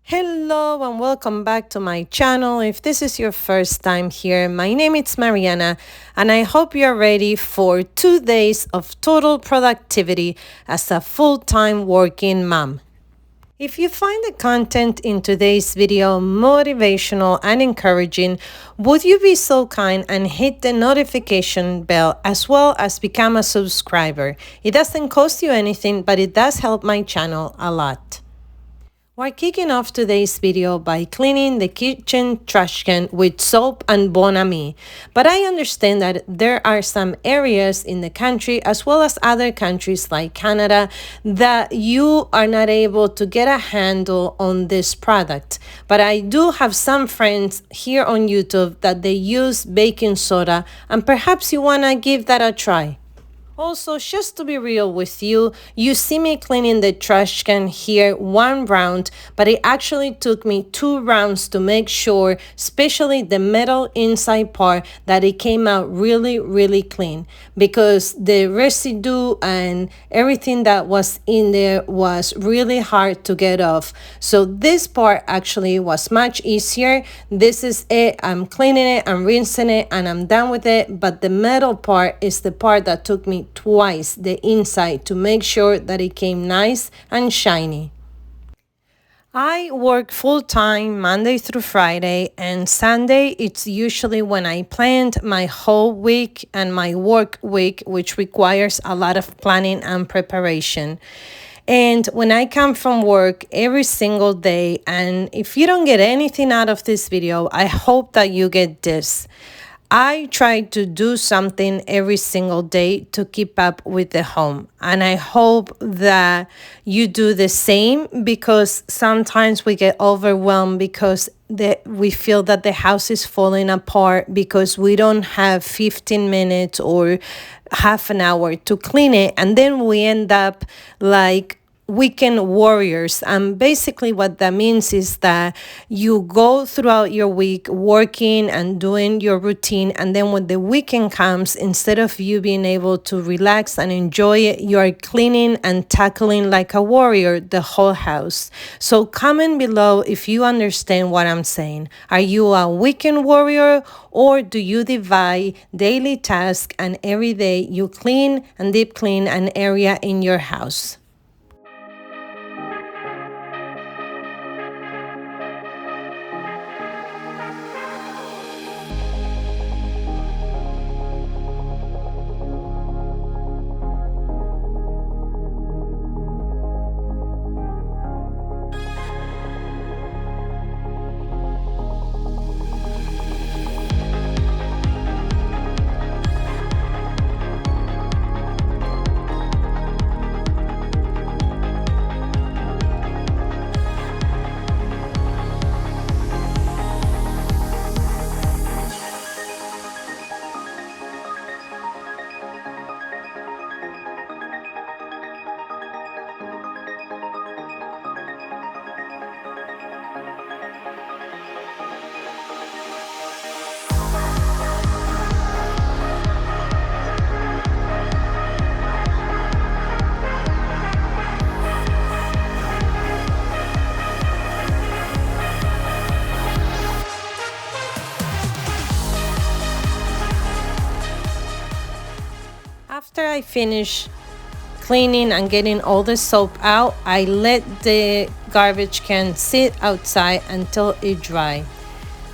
Hello and welcome back to my channel. If this is your first time here, my name is Mariana and I hope you're ready for 2 days of total productivity as a full-time working mom. If you find the content in today's video motivational and encouraging, would you be so kind and hit the notification bell as well as become a subscriber? It doesn't cost you anything, but it does help my channel a lot. We're kicking off today's video by cleaning the kitchen trash can with soap and Bon Ami. But I understand that there are some areas in the country as well as other countries like Canada that you are not able to get a handle on this product. But I do have some friends here on YouTube that they use baking soda, and perhaps you want to give that a try. Also, just to be real with you, you see me cleaning the trash can here 1 round, but it actually took me 2 rounds to make sure, especially the metal inside part, that it came out really clean, because the residue and everything that was in there was really hard to get off. So this part actually was much easier. This is it. I'm cleaning it, I'm rinsing it, and I'm done with it. But the metal part is the part that took me twice the inside to make sure that it came nice and shiny. I work full-time Monday through Friday, and Sunday it's usually when I planned my whole week and my work week, which requires a lot of planning and preparation. And when I come from work every single day, and if you don't get anything out of this video, I hope that you get this. I try to do something every single day to keep up with the home. And I hope that you do the same, because sometimes we get overwhelmed because we feel that the house is falling apart because we don't have 15 minutes or half an hour to clean it. And then we end up like weekend warriors. And basically what that means is that you go throughout your week working and doing your routine, and then when the weekend comes, instead of you being able to relax and enjoy it, you are cleaning and tackling like a warrior the whole house. So comment below if you understand what I'm saying. Are you a weekend warrior, or do you divide daily tasks and every day you clean and deep clean an area in your house? After I finish cleaning and getting all the soap out, I let the garbage can sit outside until it dry.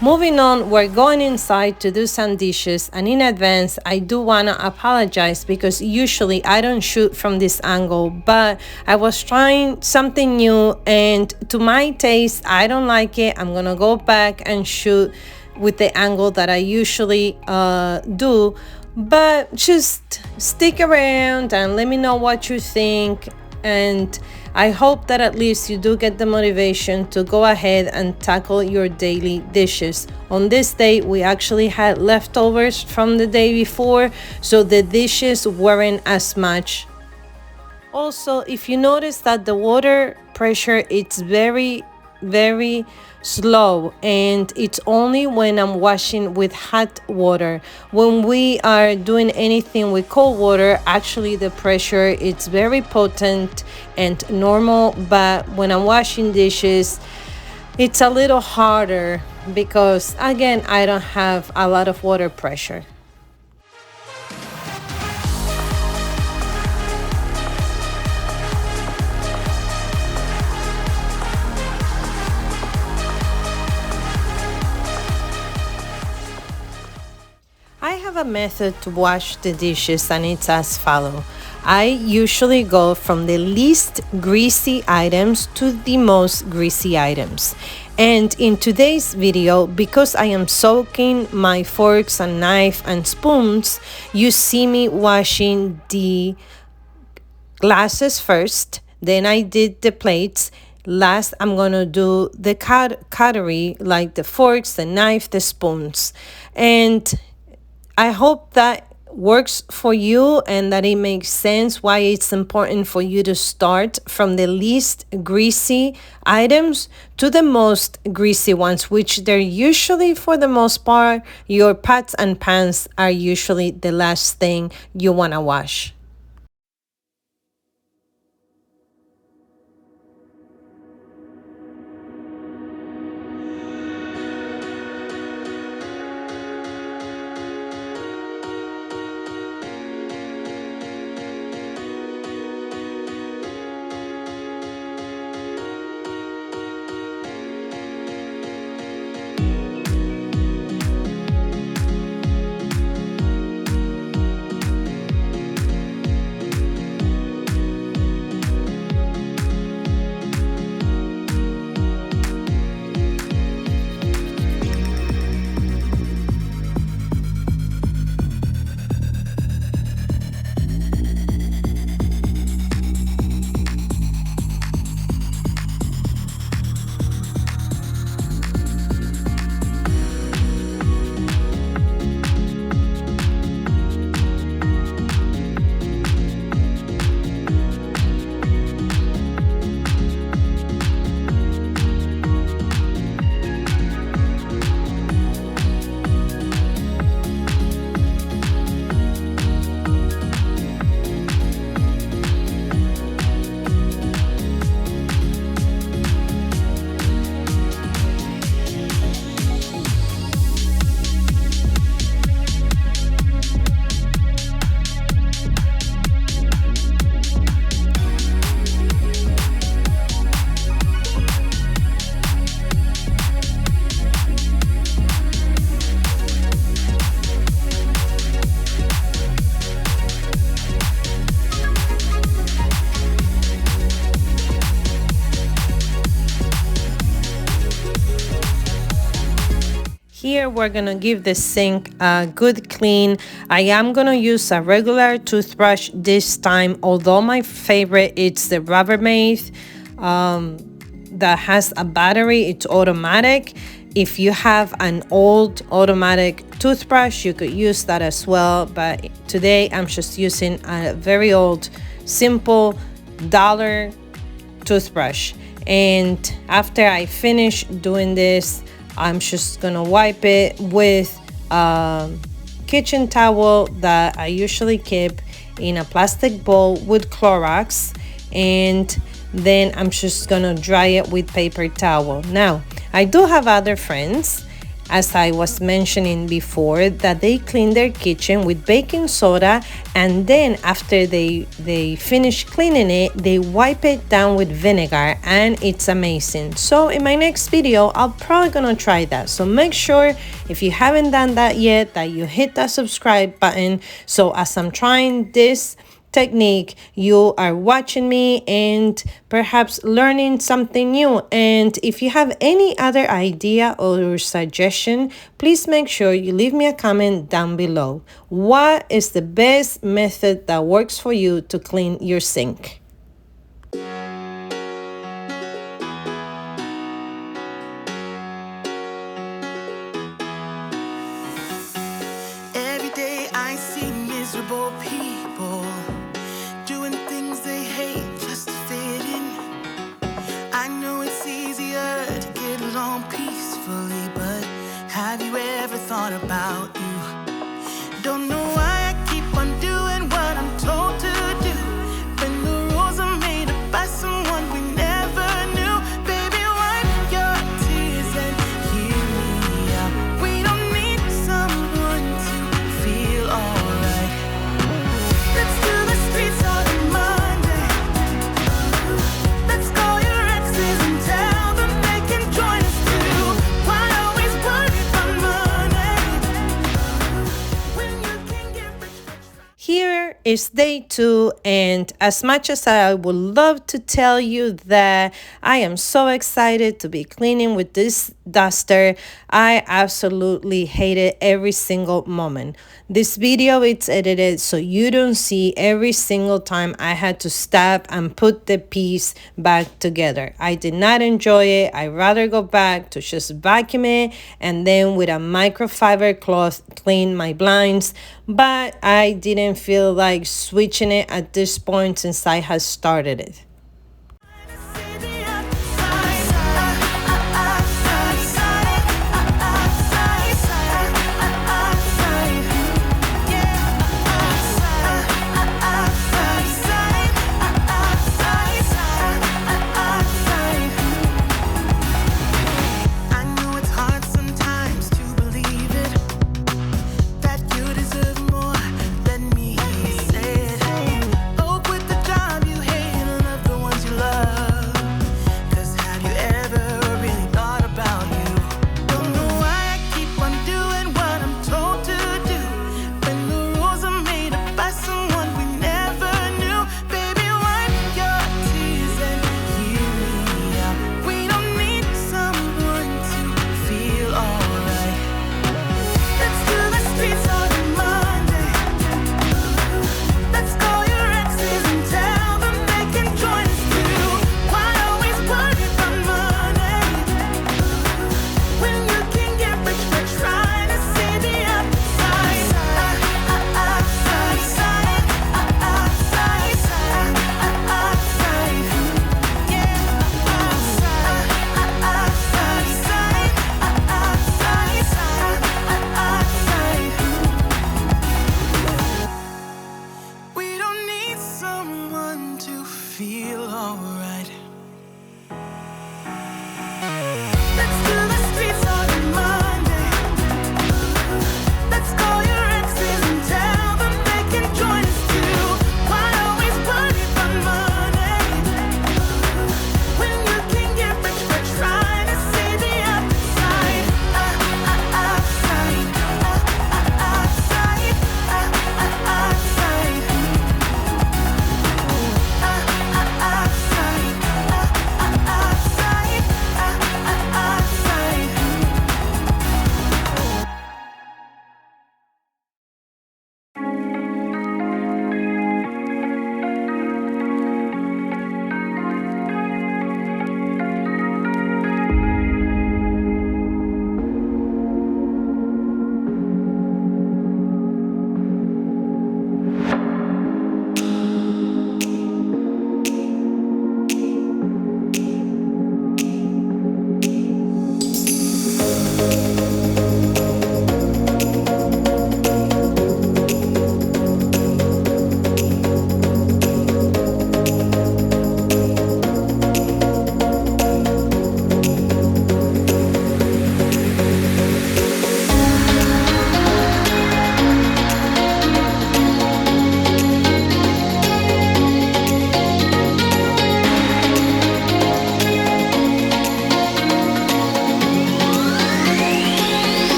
Moving on, we're going inside to do some dishes, and in advance I do want to apologize because usually I don't shoot from this angle, but I was trying something new and to my taste I don't like it. I'm gonna go back and shoot with the angle that I usually do. But just stick around and let me know what you think, and I hope that at least you do get the motivation to go ahead and tackle your daily dishes. On this day, we actually had leftovers from the day before, so the dishes weren't as much. Also, if you notice that the water pressure, it's very slow, and it's only when I'm washing with hot water. When we are doing anything with cold water, actually the pressure it's very potent and normal, but when I'm washing dishes, It's a little harder because, again, I don't have a lot of water pressure. I have a method to wash the dishes, and it's as follows. I usually go from the least greasy items to the most greasy items. And in today's video, because I am soaking my forks and knife and spoons, you see me washing the glasses first, then I did the plates. Last, I'm gonna do the cutlery, like the forks, the knife, the spoons. And I hope that works for you and that it makes sense why it's important for you to start from the least greasy items to the most greasy ones, which they're usually, for the most part, your pots and pans are usually the last thing you want to wash. Here we're gonna give the sink a good clean. I am gonna use a regular toothbrush this time, although my favorite it's the Rubbermaid that has a battery. It's automatic. If you have an old automatic toothbrush, you could use that as well, but today I'm just using a very old simple dollar toothbrush. And after I finish doing this, I'm just gonna wipe it with a kitchen towel that I usually keep in a plastic bowl with Clorox, and then I'm just gonna dry it with paper towel. Now, I do have other friends, as I was mentioning before, that they clean their kitchen with baking soda, and then after they finish cleaning it, they wipe it down with vinegar, and it's amazing. So in my next video, I'm probably gonna try that. So make sure, if you haven't done that yet, that you hit that subscribe button, so as I'm trying this technique, you are watching me and perhaps learning something new. And if you have any other idea or suggestion, please make sure you leave me a comment down below. What is the best method that works for you to clean your sink? Every day I see miserable people doing things they hate just to fit in. I know it's easier to get along peacefully, but have you ever thought about you? Don't know why I keep on doing what I'm told to do, when the rules are made up by someone we never knew. Baby, wipe your tears. Here is day 2, and as much as I would love to tell you that I am so excited to be cleaning with this duster, I absolutely hate it every single moment. This video it's edited so you don't see every single time I had to stop and put the piece back together. I did not enjoy it. I'd rather go back to just vacuum it and then with a microfiber cloth clean my blinds, but I didn't feel like switching it at this point since I had started it.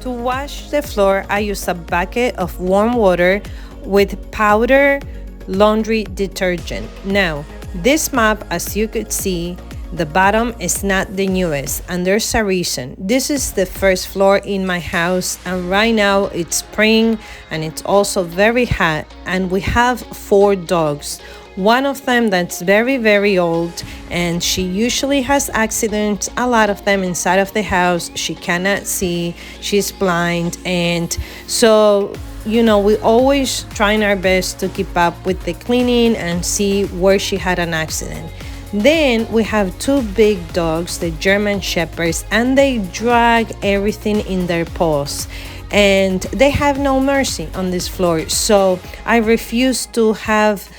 To wash the floor, I use a bucket of warm water with powder laundry detergent. Now, this mop, as you could see, the bottom is not the newest, and there's a reason. This is the first floor in my house, and right now it's spring and it's also very hot, and we have 4 dogs. One of them that's very old, and she usually has accidents, a lot of them inside of the house. She cannot see, she's blind, and so we always trying our best to keep up with the cleaning and see where she had an accident. Then we have two big dogs, the German Shepherds, and they drag everything in their paws. And they have no mercy on this floor. So I refuse to have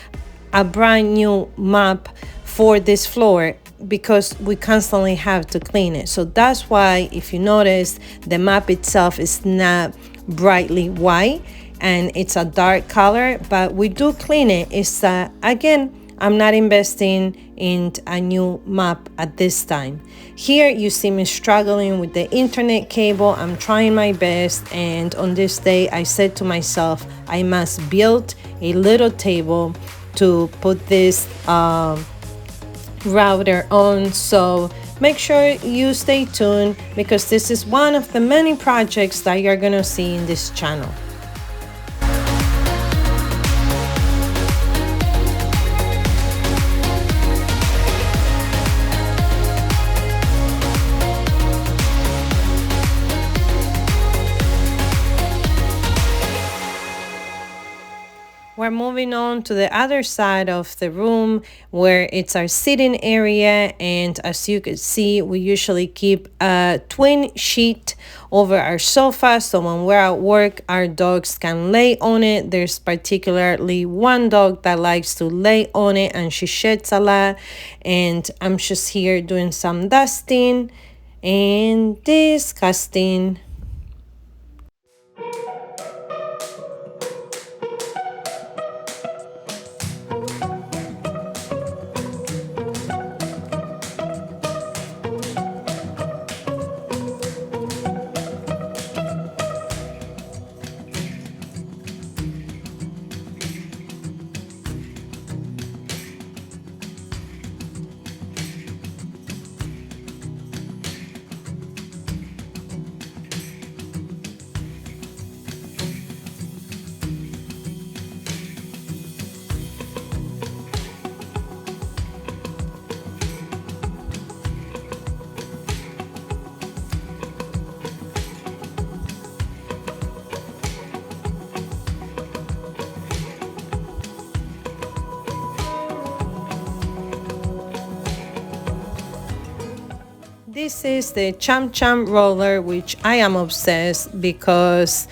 a brand new mop for this floor because we constantly have to clean it. So that's why, if you notice, the map itself is not brightly white and it's a dark color, but we do clean it. It's again, I'm not investing in a new map at this time. Here you see me struggling with the internet cable. I'm trying my best, and on this day I said to myself, I must build a little table to put this router on. So make sure you stay tuned, because this is one of the many projects that you're gonna see in this channel. We're moving on to the other side of the room where it's our sitting area, and as you can see, we usually keep a twin sheet over our sofa, so when we're at work our dogs can lay on it. There's particularly one dog that likes to lay on it and she sheds a lot, and I'm just here doing some dusting and disgusting. This is the Cham Cham roller, which I am obsessed because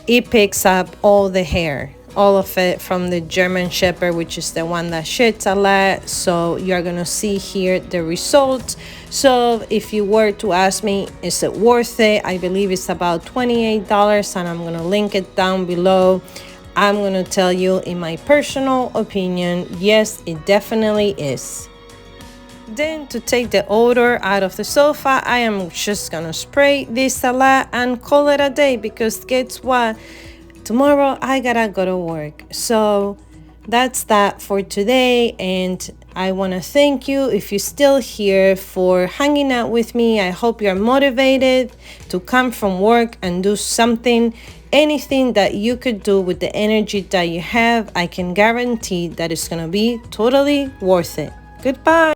it picks up all the hair, all of it from the German Shepherd, which is the one that sheds a lot. So you're gonna see here the results. So if you were to ask me, is it worth it? I believe it's about $28, and I'm gonna link it down below. I'm gonna tell you, in my personal opinion, yes, it definitely is. Then, to take the odor out of the sofa, I am just gonna spray this a lot and call it a day, because guess what? Tomorrow I gotta go to work. So that's that for today, and I want to thank you, if you're still here, for hanging out with me. I hope you're motivated to come from work and do something. Anything that you could do with the energy that you have, I can guarantee that it's gonna be totally worth it. Goodbye.